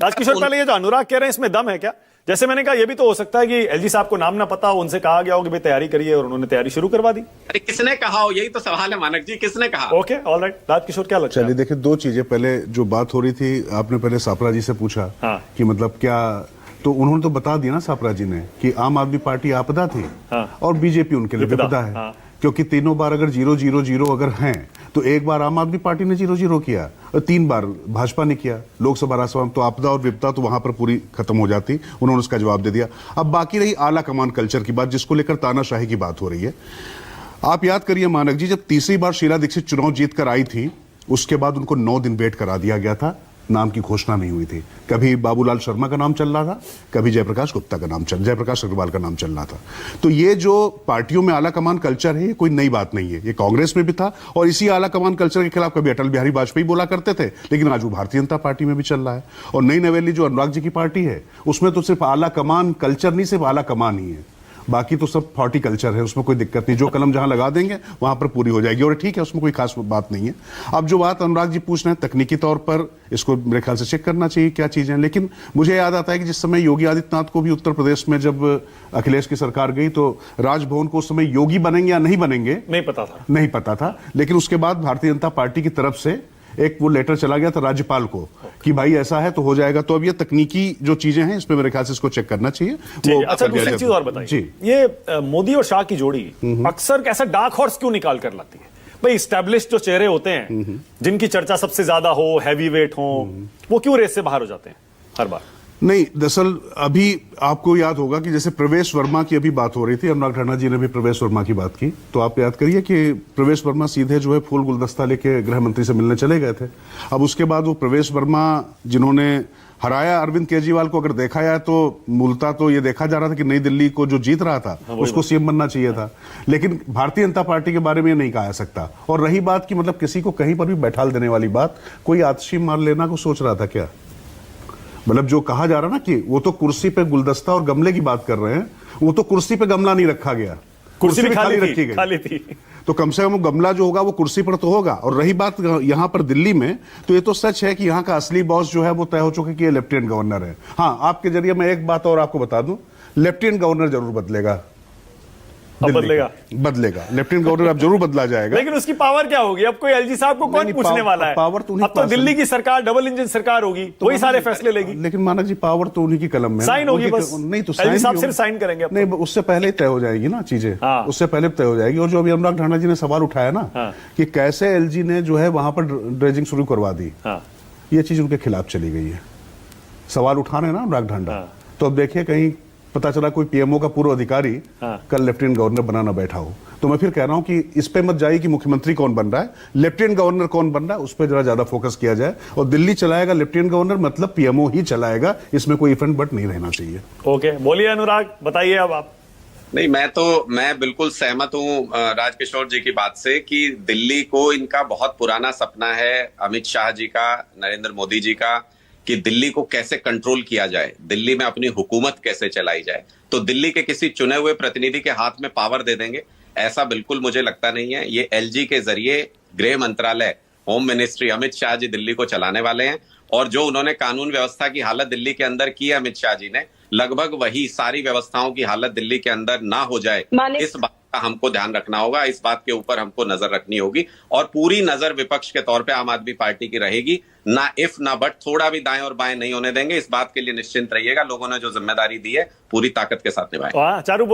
राजकिशोर, पहले ये जो अनुराग कह रहे हैं इसमें दम है क्या? जैसे मैंने कहा, ये भी तो हो सकता है कि एलजी साहब को नाम ना पता हो, उनसे कहा गया हो कि भाई तैयारी करिए और उन्होंने तैयारी शुरू करवा दी। अरे किसने कहा हो, यही तो सवाल है मानक जी, किसने कहा? Okay, alright. राजकिशोर, क्या लगता है? चलिए देखिए, दो चीजें। पहले जो बात हो रही थी, आपने पहले सापरा जी से पूछा कि मतलब क्या, तो उन्होंने तो बता दिया ना सापरा जी ने कि आम आदमी पार्टी आपदा थी और बीजेपी उनके लिए विपदा है। क्योंकि तीनों बार अगर 0-0-0 अगर हैं तो एक बार आम आदमी पार्टी ने 0-0 किया और 3 बार भाजपा ने किया लोकसभा राज्यसभा में, तो आपदा और विपदा तो वहां पर पूरी खत्म हो जाती। उन्होंने उसका जवाब दे दिया। अब बाकी रही आला कमान कल्चर की बात, जिसको लेकर तानाशाही की बात हो रही है। आप याद करिए मानक जी, जब तीसरी बार शीला दीक्षित चुनाव जीत कर आई थी, उसके बाद उनको 9 दिन वेट करा दिया गया था, नाम की घोषणा नहीं हुई थी। कभी बाबूलाल शर्मा का नाम चल रहा था, कभी जयप्रकाश अग्रवाल का नाम चल रहा था। तो ये जो पार्टियों में आला कमान कल्चर है, ये कोई नई बात नहीं है। ये कांग्रेस में भी था और इसी आला कमान कल्चर के खिलाफ कभी अटल बिहारी वाजपेयी बोला करते थे, लेकिन आज वो भारतीय जनता पार्टी में भी चल रहा है। और नई नवेली जो अनुराग जी की पार्टी है, उसमें तो सिर्फ आला कमान कल्चर नहीं, सिर्फ आला कमान ही है, बाकी तो सब हॉर्टिकल्चर है। उसमें कोई दिक्कत नहीं, जो कलम जहां लगा देंगे वहां पर पूरी हो जाएगी और ठीक है, उसमें कोई खास बात नहीं है। अब जो बात अनुराग जी पूछ रहे हैं, तकनीकी तौर पर इसको मेरे ख्याल से चेक करना चाहिए क्या चीजें हैं। लेकिन मुझे याद आता है कि जिस समय योगी आदित्यनाथ को भी उत्तर प्रदेश में जब अखिलेश की सरकार गई, तो राजभवन को उस समय योगी बनेंगे या नहीं बनेंगे नहीं पता था। लेकिन उसके बाद भारतीय जनता पार्टी की तरफ से एक वो लेटर चला गया था राज्यपाल को कि भाई ऐसा है तो हो जाएगा। तो अब ये तकनीकी जो चीजें हैं, इसमें मेरे ख्याल से इसको चेक करना चाहिए। वो अच्छा, दूसरी चीज और बताइए जी, ये मोदी और शाह की जोड़ी अक्सर ऐसा डार्क हॉर्स क्यों निकाल कर लाती है? भाई स्टैब्लिश जो चेहरे होते हैं, जिनकी चर्चा सबसे ज्यादा हो, हैवी वेट हो, वो क्यों रेस से बाहर हो जाते हैं हर बार? नहीं, दरअसल अभी आपको याद होगा कि जैसे प्रवेश वर्मा की अभी बात हो रही थी, अनुराग ठाकुर जी ने भी प्रवेश वर्मा की बात की, तो आप याद करिए कि प्रवेश वर्मा सीधे जो है फूल गुलदस्ता लेके गृह मंत्री से मिलने चले गए थे। अब उसके बाद वो प्रवेश वर्मा जिन्होंने हराया अरविंद केजरीवाल को, अगर देखा जाए तो मूलतः तो ये देखा जा रहा था कि नई दिल्ली को जो जीत रहा था उसको सीएम बनना चाहिए था, लेकिन भारतीय जनता पार्टी के बारे में ये नहीं कहा जा सकता। और रही बात कि मतलब किसी को कहीं पर भी बैठाल देने वाली बात, कोई आतिशी मार लेना को सोच रहा था क्या? मतलब जो कहा जा रहा ना कि वो तो कुर्सी पे गुलदस्ता और गमले की बात कर रहे हैं, वो तो कुर्सी पे गमला नहीं रखा गया, कुर्सी भी खाली रखी गई, खाली थी। तो कम से कम गमला जो होगा वो कुर्सी पर तो होगा। और रही बात यहां पर दिल्ली में, तो ये तो सच है कि यहां का असली बॉस जो है वो तय हो चुका है कि ये लेफ्टिनेंट गवर्नर है। हाँ, आपके जरिए मैं एक बात और आपको बता दूं, लेफ्टिनेंट गवर्नर जरूर बदलेगा। अब बदलेगा लेफ्टिनेंट गवर्नर अब जरूर बदला जाएगा। लेकिन उसकी पावर क्या होगी? अब कोई एलजी साहब को कौन पूछने वाला है? पावर तो अब तो दिल्ली की सरकार डबल इंजन सरकार होगी, तो वही सारे फैसले लेगी। लेकिन मानक जी, पावर तो उन्हीं की कलम में साइन होगी बस। नहीं तो एलजी साहब सिर्फ साइन करेंगे। नहीं, उससे पहले ही तय हो जाएगी ना चीजें, उससे पहले तय हो जाएगी। और जो अभी अनुराग ठाकुर जी ने सवाल उठाया ना कि कैसे एलजी ने जो है वहां पर ड्रेजिंग शुरू करवा दी, ये चीज उनके खिलाफ चली गई है। सवाल उठा रहे हैं ना अनुराग ठाकुर, तो अब देखिए कहीं पता चला कोई पीएमओ का पूर्व अधिकारी कल लेफ्टिनेंट गवर्नर बनाना बैठा हो। तो मैं फिर कह रहा हूं कि इस पे मत जाइए कि मुख्यमंत्री कौन बन रहा है, लेफ्टिनेंट गवर्नर कौन बन रहा है, उस पर जरा ज्यादा फोकस किया जाए। और दिल्ली चलाएगा लेफ्टिनेंट गवर्नर, मतलब पीएमओ ही चलाएगा, इसमें कोई इफेंट बट नहीं रहना चाहिए। ओके, बोलिए अनुराग, बताइए अब आप। नहीं, मैं बिल्कुल सहमत हूं राजकिशोर जी की बात से कि दिल्ली को इनका बहुत पुराना सपना है, अमित शाह जी का, नरेंद्र मोदी जी का, कि दिल्ली को कैसे कंट्रोल किया जाए, दिल्ली में अपनी हुकूमत कैसे चलाई जाए। तो दिल्ली के किसी चुने हुए प्रतिनिधि के हाथ में पावर दे देंगे, ऐसा बिल्कुल मुझे लगता नहीं है। ये एलजी के जरिए गृह मंत्रालय, होम मिनिस्ट्री, अमित शाह जी दिल्ली को चलाने वाले हैं। और जो उन्होंने कानून व्यवस्था की हालत दिल्ली के अंदर की है अमित शाह जी ने, लगभग वही सारी व्यवस्थाओं की हालत दिल्ली के अंदर ना हो जाए, इस बात का हमको ध्यान रखना होगा, इस बात के ऊपर हमको नजर रखनी होगी। और पूरी नजर विपक्ष के तौर पे आम आदमी पार्टी की रहेगी, ना इफ ना बट, थोड़ा भी दाएं और बाएं नहीं होने देंगे। इस बात के लिए निश्चिंत रहिएगा, लोगों ने जो जिम्मेदारी दी है पूरी ताकत के साथ निभाएंगे। चारू